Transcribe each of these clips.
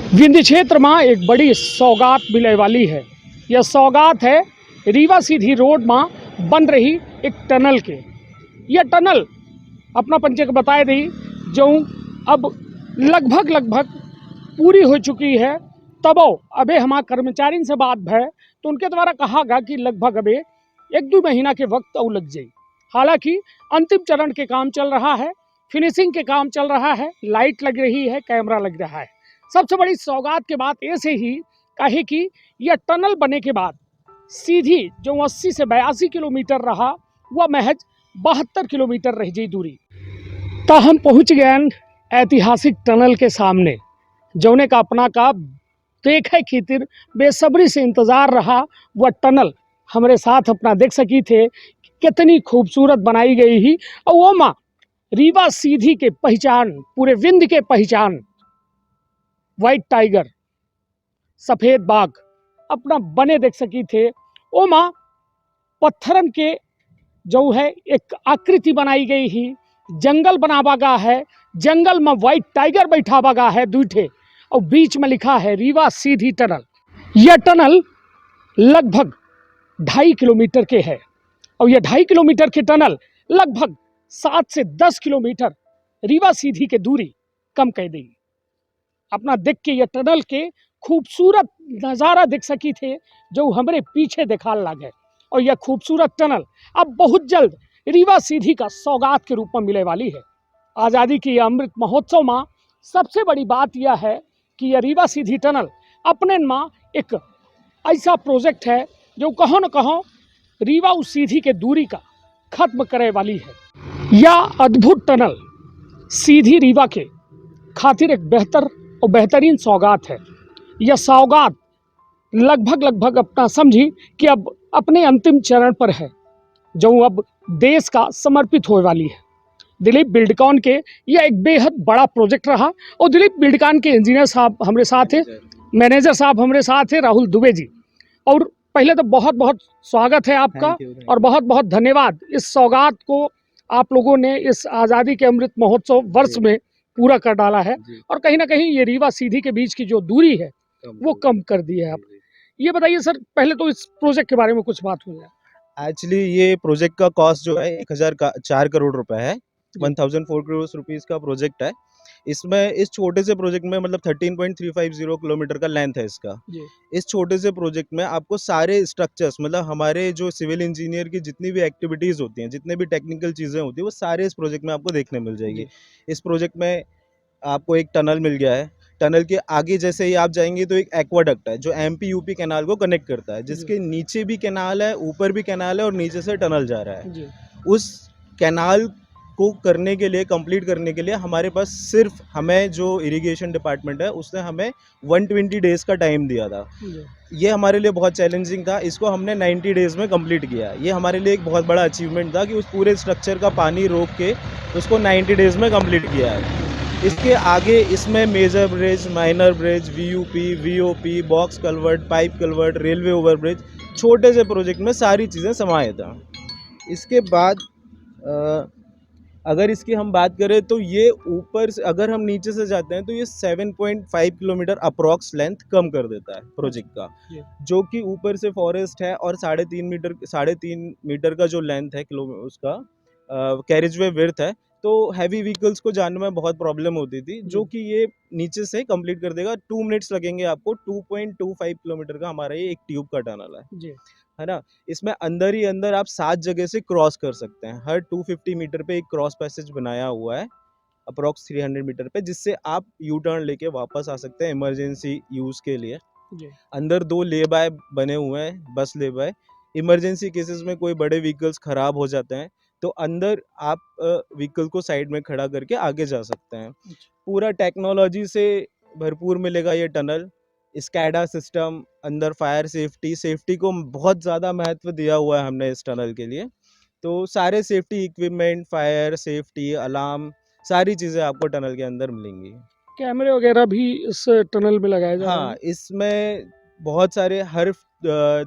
विंध्य क्षेत्र में एक बड़ी सौगात मिले वाली है। यह सौगात है रीवा सीधी रोड में बन रही एक टनल के। यह टनल अपना पंचक बताए दी जो अब लगभग पूरी हो चुकी है। तबो अबे हमारे कर्मचारी से बात भय तो उनके द्वारा कहा गया कि लगभग अबे 1-2 महीना के वक्त और लग जाए। हालांकि अंतिम चरण के काम चल रहा है, फिनिशिंग के काम चल रहा है, लाइट लग रही है, कैमरा लग रहा है। सबसे बड़ी सौगात के बात ऐसे ही कहे कि यह टनल बने के बाद सीधी जो 80 से 82 किलोमीटर रहा वह महज 72 किलोमीटर रह गई दूरी। तो हम पहुंच गए ऐतिहासिक टनल के सामने, जौने का अपना का देखे खातिर बेसब्री से इंतजार रहा। वह टनल हमारे साथ अपना देख सकी थे कितनी खूबसूरत बनाई गई ही। और वो माँ रीवा सीधी के पहचान, पूरे विंध्य के पहचान व्हाइट टाइगर, सफेद बाघ अपना बने देख सकी थे। ओ माँ पत्थरन के जो है एक आकृति बनाई गई ही, जंगल बनावा गा है, जंगल में व्हाइट टाइगर बैठावा गा है दूठे, और बीच में लिखा है रीवा सीधी टनल। यह टनल लगभग 2.5 किलोमीटर के है और यह 2.5 किलोमीटर के टनल लगभग 7 से 10 किलोमीटर रीवा सीधी के दूरी कम कर देगी। अपना देख के यह टनल के खूबसूरत नज़ारा देख सकी थे जो हमारे पीछे देखा लगे। और यह खूबसूरत टनल अब बहुत जल्द रीवा सीधी का सौगात के रूप में मिले वाली है। आज़ादी की अमृत महोत्सव में सबसे बड़ी बात यह है कि यह रीवा सीधी टनल अपने में एक ऐसा प्रोजेक्ट है जो कहो न कहो रीवा सीधी के दूरी का खत्म करे वाली है। यह अद्भुत टनल सीधी रीवा के खातिर एक बेहतर और बेहतरीन सौगात है। यह सौगात लगभग अपना समझी कि अब अपने अंतिम चरण पर है, जो अब देश का समर्पित होने वाली है। दिलीप बिल्डकॉन के यह एक बेहद बड़ा प्रोजेक्ट रहा और दिलीप बिल्डकॉन के इंजीनियर साहब हमारे साथ हैं, मैनेजर साहब हमारे साथ हैं, राहुल दुबे जी। और पहले तो बहुत बहुत स्वागत है आपका और बहुत बहुत धन्यवाद। इस सौगात को आप लोगों ने इस आज़ादी के अमृत महोत्सव वर्ष में पूरा कर डाला है और कहीं ना कहीं ये रीवा सीधी के बीच की जो दूरी है वो कम कर दी है। आप ये बताइए सर, पहले तो इस प्रोजेक्ट के बारे में कुछ बात हो जाए। एक्चुअली ये प्रोजेक्ट का कॉस्ट जो है 1004 करोड़ रुपए है। 1004 करोड़ रुपीस का प्रोजेक्ट है। इसमें इस छोटे से प्रोजेक्ट में मतलब 13.350 किलोमीटर का लेंथ है इसका। इस छोटे से प्रोजेक्ट में आपको सारे स्ट्रक्चर्स मतलब हमारे जो सिविल इंजीनियर की जितनी भी एक्टिविटीज़ होती हैं, जितने भी टेक्निकल चीज़ें होती हैं, वो सारे इस प्रोजेक्ट में आपको देखने मिल जाएगी। इस प्रोजेक्ट में आपको एक टनल मिल गया है। टनल के आगे जैसे ही आप जाएंगे तो एक एक्वाडक्ट है जो एमपी यूपी कैनाल को कनेक्ट करता है, जिसके नीचे भी कैनाल है, ऊपर भी कैनाल है और नीचे से टनल जा रहा है। उस कैनाल को करने के लिए, कंप्लीट करने के लिए हमारे पास सिर्फ हमें जो इरिगेशन डिपार्टमेंट है उसने हमें 120 डेज़ का टाइम दिया था। ये हमारे लिए बहुत चैलेंजिंग था। इसको हमने 90 डेज़ में कंप्लीट किया। ये हमारे लिए एक बहुत बड़ा अचीवमेंट था कि उस पूरे स्ट्रक्चर का पानी रोक के उसको 90 डेज़ में कंप्लीट किया है। इसके आगे इसमें major bridge, minor bridge, VUP, VOP, box culvert, pipe culvert, railway overbridge, छोटे से प्रोजेक्ट में सारी चीज़ें समाये था। इसके बाद अगर इसकी हम बात करें तो ये ऊपर से अगर हम नीचे से जाते हैं तो ये 7.5 किलोमीटर अप्रॉक्स लेंथ कम कर देता है प्रोजेक्ट का, जो कि ऊपर से फॉरेस्ट है और 3.5 मीटर का जो लेंथ है उसका कैरेजवे विड्थ है। तो हैवी व्हीकल्स को जाने में बहुत प्रॉब्लम होती थी, जो कि ये नीचे से कंप्लीट कर देगा। 2 मिनट्स लगेंगे आपको। 2.25 किलोमीटर का हमारा ये एक ट्यूब का टनल है ना। इसमें अंदर ही अंदर आप 7 जगह से क्रॉस कर सकते हैं। हर 250 मीटर पे एक क्रॉस पैसेज बनाया हुआ है अप्रॉक्स 300 मीटर पे, जिससे आप यू टर्न लेके वापस आ सकते हैं इमरजेंसी यूज़ के लिए। अंदर 2 ले बाय बने हुए हैं, बस ले बाय। इमरजेंसी केसेस में कोई बड़े व्हीकल्स ख़राब हो जाते हैं तो अंदर आप व्हीकल को साइड में खड़ा करके आगे जा सकते हैं। पूरा टेक्नोलॉजी से भरपूर मिलेगा ये टनल। स्कैडा सिस्टम, अंदर फायर सेफ्टी को बहुत ज़्यादा महत्व दिया हुआ है हमने इस टनल के लिए। तो सारे safety equipment, fire safety, alarm, सारी चीज़ें आपको टनल के अंदर मिलेंगी। कैमरे वगैरह भी इस टनल में लगाए जा रहे हैं? हाँ, इसमें बहुत सारे हर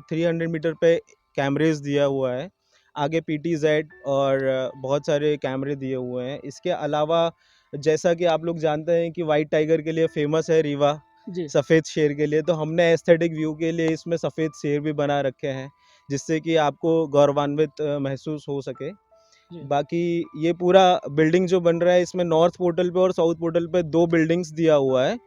300 मीटर पे कैमरेज दिया हुआ है। आगे पीटीजेड और बहुत सारे कैमरे दिए हुए हैं। इसके अलावा जैसा कि आप लोग जानते हैं कि व्हाइट टाइगर के लिए फेमस है रीवा, जी सफ़ेद शेर के लिए, तो हमने एस्थेटिक व्यू के लिए इसमें सफ़ेद शेर भी बना रखे हैं, जिससे कि आपको गौरवान्वित महसूस हो सके। जी बाकी ये पूरा बिल्डिंग जो बन रहा है, इसमें नॉर्थ पोर्टल पे और साउथ पोर्टल पे 2 बिल्डिंग्स दिया हुआ है,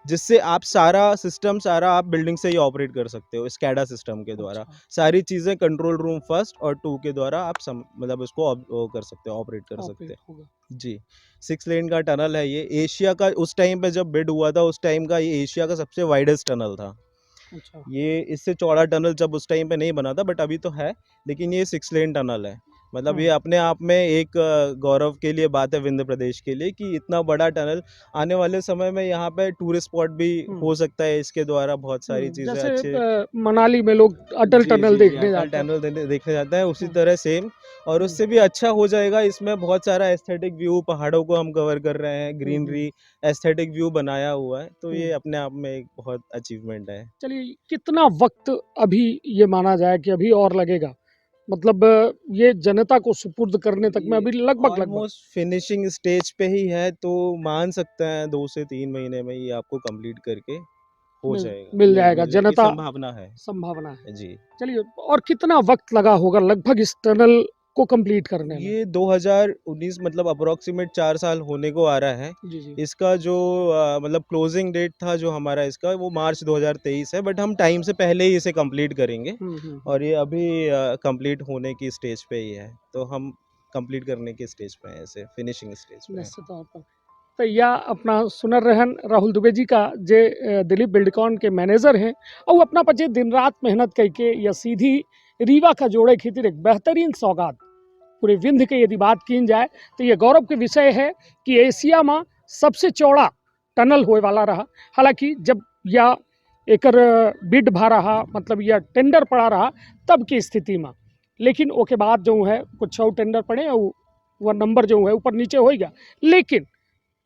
जिससे आप सारा आप बिल्डिंग से ही ऑपरेट कर सकते हो स्कैडा सिस्टम के द्वारा। अच्छा सारी चीज़ें कंट्रोल रूम फर्स्ट और 2 के द्वारा आप मतलब उसको वो कर सकते हो, ऑपरेट कर सकते ऑपरेट हो। होगा जी, 6 लेन का टनल है ये। एशिया का उस टाइम पे जब बिड हुआ था, उस टाइम का ये एशिया का सबसे वाइडेस्ट टनल था। अच्छा ये इससे चौड़ा टनल जब उस टाइम पे नहीं बना था, बट अभी तो है, लेकिन ये 6 लेन टनल है। मतलब ये अपने आप में एक गौरव के लिए बात है विंध्य प्रदेश के लिए कि इतना बड़ा टनल आने वाले समय में यहाँ पे टूरिस्ट स्पॉट भी हम्म हो सकता है इसके द्वारा। बहुत सारी चीज़ें जैसे अच्छे। मनाली में लोग अटल जी, टनल जी, जी, देखने अटल जाते हैं टनल देखने जाता है, उसी हम्म तरह सेम। और हम्म उससे भी अच्छा हो जाएगा। इसमें बहुत सारा एस्थेटिक व्यू, पहाड़ों को हम कवर कर रहे हैं, हम्म ग्रीनरी, एस्थेटिक व्यू बनाया हुआ है, तो ये हम्म। अपने आप में एक बहुत अचीवमेंट है। चलिए कितना वक्त अभी ये माना जाए कि अभी और लगेगा मतलब ये जनता को सुपुर्द करने तक में ये अभी लगभग ऑलमोस्ट फिनिशिंग स्टेज पे ही है, तो मान सकते हैं 2 से 3 महीने में ये आपको कंप्लीट करके हो मिल जाएगा, मिल जाएगा मिलने की जनता संभावना है। संभावना है जी। चलिए और कितना वक्त लगा होगा लगभग इस टनल को कंप्लीट करने में ये 2019 मतलब अप्रोक्सीमेट 4 साल होने को आ रहा है। जी जी इसका जो मतलब क्लोजिंग डेट था जो हमारा इसका, वो मार्च 2023 है, बट हम टाइम से पहले ही इसे कंप्लीट करेंगे। हम्म। और ये अभी कंप्लीट होने की स्टेज पे ही है, तो हम कंप्लीट करने की स्टेज पे हैं, ऐसे फिनिशिंग स्टेज पे हैं। निश्चित तौर पर तो यह अपना सुनर रहन राहुल दुबे जी का जे दिलीप बिल्डकॉन के मैनेजर हैं और वो अपना पचे दिन रात मेहनत करके या सीधी रीवा का जोड़े खातिर एक बेहतरीन सौगात पूरे विंध्य के यदि बात की जाए तो ये गौरव के विषय है कि एशिया में सबसे चौड़ा टनल होए वाला रहा। हालांकि जब यह एकर बिड भा रहा मतलब यह टेंडर पड़ा रहा तब की स्थिति में, लेकिन ओके बाद जो है कुछ और टेंडर पड़े और वह नंबर जो है ऊपर नीचे हो गया। लेकिन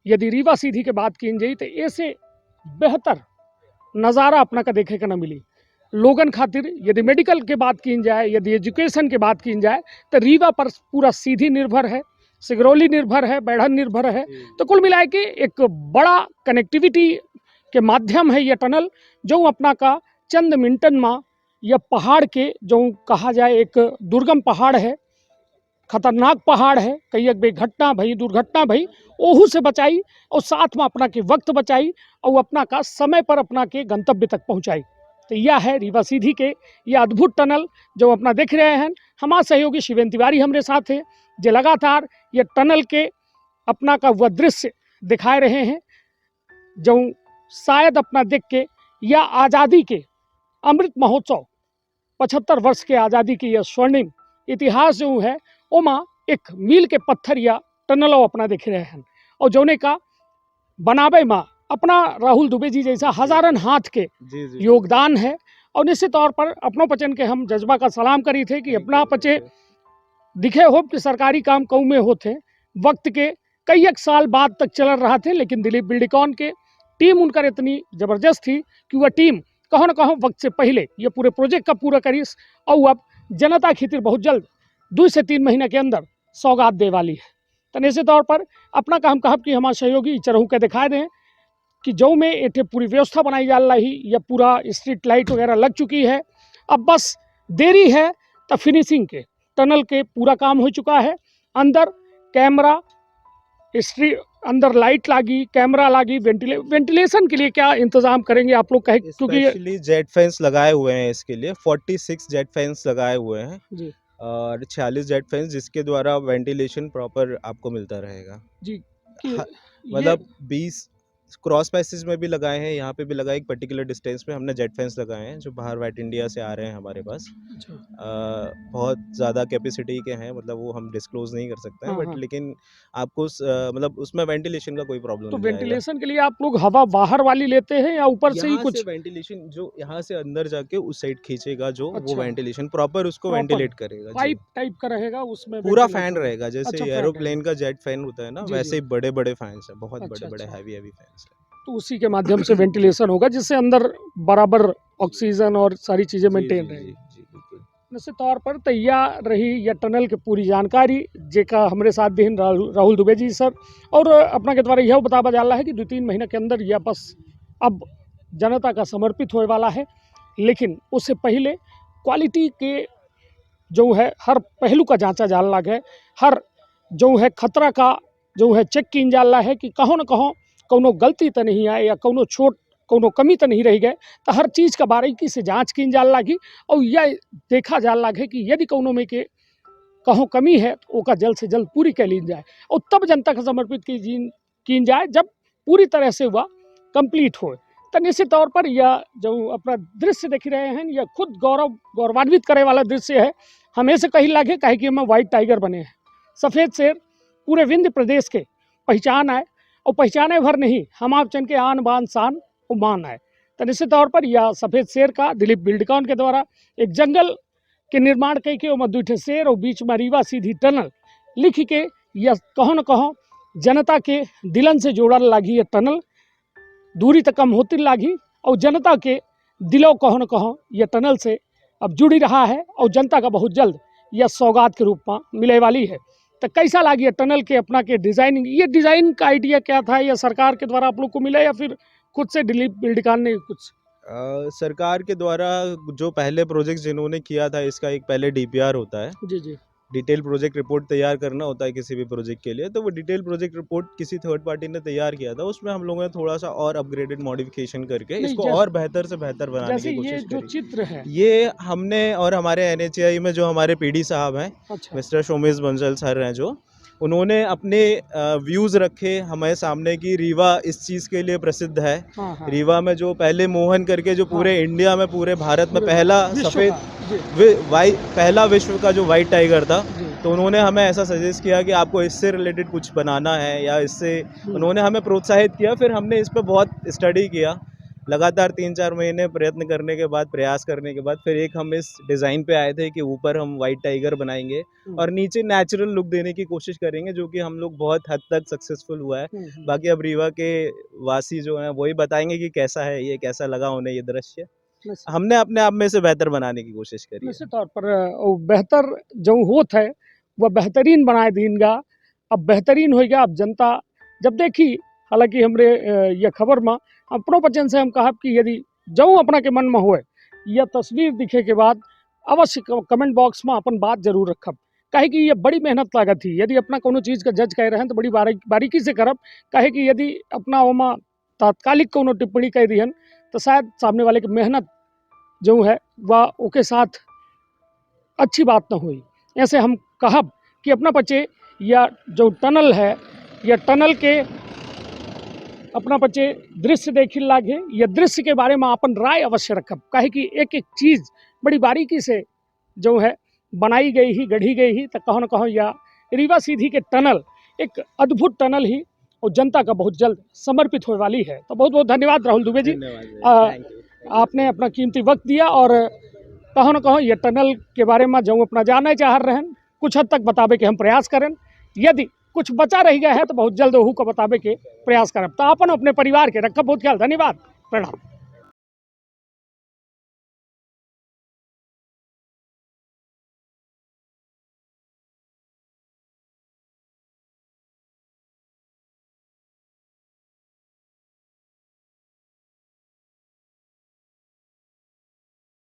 यदि रीवा सीधी के बात की जाए तो ऐसे बेहतर नज़ारा अपना का देखे का न मिली लोगन खातिर। यदि मेडिकल के बात की जाए, यदि एजुकेशन के बात की जाए तो रीवा पर पूरा सीधी निर्भर है, सिगरौली निर्भर है, बैढ़न निर्भर है। तो कुल मिलाए के एक बड़ा कनेक्टिविटी के माध्यम है यह टनल जो अपना का चंद मिनटन में यह पहाड़ के जो कहा जाए एक दुर्गम पहाड़ है, खतरनाक पहाड़ है, कई एक घटना भई दुर्घटना भई ओहू से बचाई और साथ में अपना के वक्त बचाई और अपना का समय पर अपना के गंतव्य तक पहुंचाई। तो यह है रीवा सीधी के यह अद्भुत टनल जो अपना देख रहे हैं। हमारे सहयोगी शिवेन तिवारी हमारे साथ है जो लगातार ये टनल के अपना का वह दृश्य दिखाए रहे हैं जो शायद अपना देख के यह आज़ादी के अमृत महोत्सव 75 वर्ष के आज़ादी की यह स्वर्णिम इतिहास जो है ओमा एक मील के पत्थर या टनलों अपना देख रहे हैं और जोने का बनावे में अपना राहुल दुबे जी जैसा हजारन हाथ के जी, जी। योगदान है। और निश्चित तौर पर अपनों पचन के हम जज्बा का सलाम करी थे कि अपना पचे दिखे हो कि सरकारी काम कऊ में होते वक्त के कई एक साल बाद तक चल रहा थे, लेकिन दिलीप बिल्डकॉन के टीम उनकर इतनी ज़बरदस्त थी कि वह टीम कहो न कहो वक्त से पहले ये पूरे प्रोजेक्ट का पूरा करीस और अब जनता खातिर बहुत जल्द 2 से 3 महीने के अंदर सौगात दे वाली है। तो निश्चित तौर पर अपना का हम कहब कि हमारे सहयोगी चरहू के दिखा दें कि जो में एक पूरी व्यवस्था बनाई जा रही या पूरा स्ट्रीट लाइट वगैरह लग चुकी है, अब बस देरी है तो फिनिशिंग के टनल के पूरा काम हो चुका है। अंदर कैमरा स्ट्रीट अंदर लाइट लागी, कैमरा लागी, वेंटिलेशन के लिए क्या इंतजाम करेंगे आप लोग कहे क्योंकि स्पेशली जेट फैंस लगाए हुए हैं इसके लिए, 46 जेट फैंस लगाए हुए हैं जी और 46 जेट फैंस, जिसके द्वारा वेंटिलेशन प्रॉपर आपको मिलता रहेगा। जी कि हाँ, ये मतलब 20 क्रॉस पैसेज में भी लगाए हैं, यहाँ पे भी लगाए, एक पर्टिकुलर डिस्टेंस पे हमने जेट फैंस लगाए हैं जो बाहर वेट इंडिया से आ रहे हैं हमारे पास। अच्छा, बहुत ज़्यादा कैपेसिटी के हैं, मतलब वो हम डिस्क्लोज नहीं कर सकते हैं, हाँ बट हाँ लेकिन आपको मतलब उसमें वेंटिलेशन का कोई प्रॉब्लम तो नहीं आएगा। वेंटिलेशन के लिए आप लोग हवा बाहर वाली लेते हैं या ऊपर से ही यहाँ से कुछ वेंटिलेशन जो यहाँ से अंदर जाके उस साइड खींचेगा, जो वो अच्छा वेंटिलेशन प्रॉपर उसको प्रॉपर वेंटिलेट करेगा। जी, पाइप टाइप का रहेगा उसमें पूरा फैन वेंटिलेशन रहेगा, जैसे अच्छा फैन रहेगा एरोप्लेन का जेट फैन होता है ना, जी जी वैसे ही बड़े बड़े फैंस हैं, बहुत बड़े अच्छा बड़े अच्छा हैवी हैवी फैंस हैं। तो उसी के माध्यम से वेंटिलेशन होगा जिससे अंदर बराबर ऑक्सीजन और सारी चीज़ें जी, मेंटेन जी, रहेंगी। जी, जी, बिल्कुल। निश्चित तौर पर तैयार रही यह टनल की पूरी जानकारी जेका हमारे साथ दिन राहुल दुबे जी सर और अपना के द्वारा यह बताया जा रहा है कि 2-3 महीने के अंदर यह बस अब जनता का समर्पित होने वाला है। लेकिन उससे पहले क्वालिटी के जो है हर पहलू का जांचा जान लग है, हर जो है खतरा का जो है चेक किन जाला है कि कहों न कहों कोनो गलती तो नहीं आए या कोनो छोट कोनो कमी तो नहीं रह गए। तो हर चीज़ का बारीकी से जांच किन जान लगी और यह देखा जान लगे कि यदि कोनो में के कहों कमी है तो ओका जल्द से जल्द पूरी कर ली जाए और तब जनता का समर्पित की जाए जब पूरी तरह से वह कंप्लीट हो। तो निश्चित तौर पर यह जो अपना दृश्य देख रहे हैं यह खुद गौरवान्वित करे वाला दृश्य है। हमें से कहीं लगे कहे कि हम वाइट टाइगर बने हैं, सफ़ेद शेर पूरे विंध्य प्रदेश के पहचान आए और पहचाने भर नहीं हमाचन के आन बान शान और मान आए। तो निश्चित तौर पर यह सफ़ेद शेर का दिलीप बिल्डकॉन के द्वारा एक जंगल के निर्माण करके और दुठे शेर और बीच में रीवा सीधी टनल लिख के यह कहो न कहो जनता के दिलन से जोड़ल लागी। यह टनल दूरी तक कम होती लागी और जनता के दिलों कहो न कहो यह टनल से अब जुड़ी रहा है और जनता का बहुत जल्द यह सौगात के रूप में मिले वाली है। तो कैसा लगी है टनल के अपना के डिज़ाइनिंग, ये डिज़ाइन का आइडिया क्या था, या सरकार के द्वारा आप लोग को मिला या फिर खुद से दिलीप बिल्डकॉन ने कुछ? सरकार के द्वारा जो पहले प्रोजेक्ट जिन्होंने किया था, इसका एक पहले डीपीआर होता है, जी जी, डिटेल प्रोजेक्ट रिपोर्ट तैयार करना होता है किसी भी प्रोजेक्ट के लिए। तो वो डिटेल प्रोजेक्ट रिपोर्ट किसी थर्ड पार्टी ने तैयार किया था, उसमें हम लोगों ने थोड़ा सा और अपग्रेडेड मॉडिफिकेशन करके नहीं, इसको और बेहतर से बेहतर बनाने जैसे की ये कोशिश जो करी। चित्र है, ये हमने और हमारे एनएचएआई में जो हमारे पीडी साहब हैं, अच्छा, मिस्टर शोमेश बंसल सर हैं, जो उन्होंने अपने व्यूज़ रखे हमारे सामने कि रीवा इस चीज़ के लिए प्रसिद्ध है। हाँ हाँ, रीवा में जो पहले मोहन करके जो पूरे इंडिया में, पूरे भारत में पूरे पहला विश्व सफ़ेद का, जी पहला विश्व का जो वाइट टाइगर था, जी, तो उन्होंने हमें ऐसा सजेस्ट किया कि आपको इससे रिलेटेड कुछ बनाना है या इससे, उन्होंने हमें प्रोत्साहित किया। फिर हमने इस पर बहुत स्टडी किया, लगातार 3-4 महीने प्रयत्न करने के बाद, प्रयास करने के बाद फिर एक हम इस डिज़ाइन पे आए थे कि ऊपर हम वाइट टाइगर बनाएंगे और नीचे नेचुरल लुक देने की कोशिश करेंगे, जो कि हम लोग बहुत हद तक सक्सेसफुल हुआ है। बाकी अब रीवा के वासी जो हैं वही बताएंगे कि कैसा है ये, कैसा लगा उन्हें ये दृश्य। हमने अपने आप में से बेहतर बनाने की कोशिश करी है। निश्चित तौर पर वो बेहतर जो होत है वह बेहतरीन बनाए दीनगा। अब बेहतरीन हो गया, अब जनता जब देखी, हालांकि हमरे यह खबर में अपनों वचन से हम कहा कि यदि जो अपना के मन में होए यह तस्वीर दिखे के बाद अवश्य कमेंट बॉक्स में अपन बात जरूर रखब। काहे कि ये बड़ी मेहनत लागत थी, यदि अपना कोनो चीज़ का जज कह रहे हैं तो बड़ी बारीकी से करब। काहे कि यदि अपना ओमा तात्कालिक कोनो टिप्पणी कह दिहन तो शायद सामने वाले की मेहनत जो है वह ओके साथ अच्छी बात न हुई। ऐसे हम कहब कि अपना बच्चे या जो टनल है, या टनल के अपना बच्चे दृश्य देख लागे, या दृश्य के बारे में अपन राय अवश्य रखब। काहे कि एक एक चीज़ बड़ी बारीकी से जो है बनाई गई ही, गढ़ी गई ही। तो कहो न कहो या रीवा सीधी के टनल एक अद्भुत टनल ही और जनता का बहुत जल्द समर्पित होने वाली है। तो बहुत बहुत धन्यवाद राहुल दुबे जी, आपने अपना कीमती वक्त दिया और कहो न कहो ये टनल के बारे में जो अपना जानना चाह रहे हैं कुछ हद तक बतावे के हम प्रयास करें। यदि कुछ बचा रह गया है तो बहुत जल्द वहू को बतावे के प्रयास करब। तो अपन अपने परिवार के रखब। बहुत ख्याल, धन्यवाद, प्रणाम।